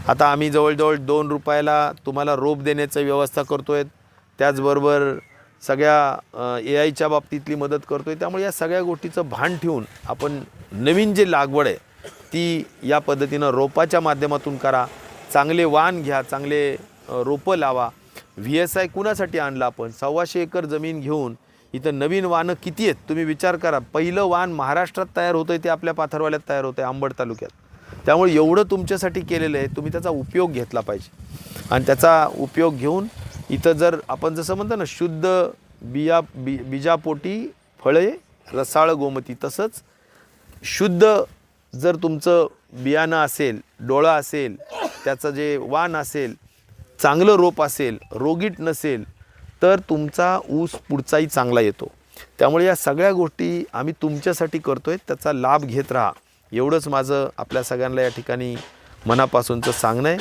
आता आम्ही जवळजवळ 2 रुपयाला तुम्हाला रोप देण्याची व्यवस्था करतो आहे. त्याचबरोबर सगळ्या AIच्या बाबतीतली मदत करतो आहे. त्यामुळे या सगळ्या गोष्टीचं भान ठेवून आपण नवीन जी लागवड आहे ती या पद्धतीनं रोपाच्या माध्यमातून करा. चांगले वाण घ्या, चांगले रोपं लावा. VSI कुणासाठी आणलं आपण? 125 एकर जमीन घेऊन इथं नवीन वाणं किती आहेत तुम्ही विचार करा. पहिलं वाण महाराष्ट्रात तयार होतं आहे ते आपल्या पाथरवाल्यात तयार होतं आहे, अंबड तालुक्यात. त्यामुळे एवढं तुमच्यासाठी केलेलं आहे, तुम्ही त्याचा उपयोग घेतला पाहिजे. आणि त्याचा उपयोग घेऊन इथं जर आपण जसं म्हणतो ना, शुद्ध बीजापोटी फळे रसाळ गोमती, तसंच शुद्ध जर तुमचं बियाणं असेल, डोळं असेल, त्याचं जे वाण असेल, चांगलं रोप असेल, रोगीट नसेल, तर तुमचा ऊस पुढचाही चांगला येतो. त्यामुळे या सगळ्या गोष्टी आम्ही तुमच्यासाठी करतो आहे, त्याचा लाभ घेत राहा. एवढंच माझं आपल्या सगळ्यांना या ठिकाणी मनापासूनचं सांगणं आहे.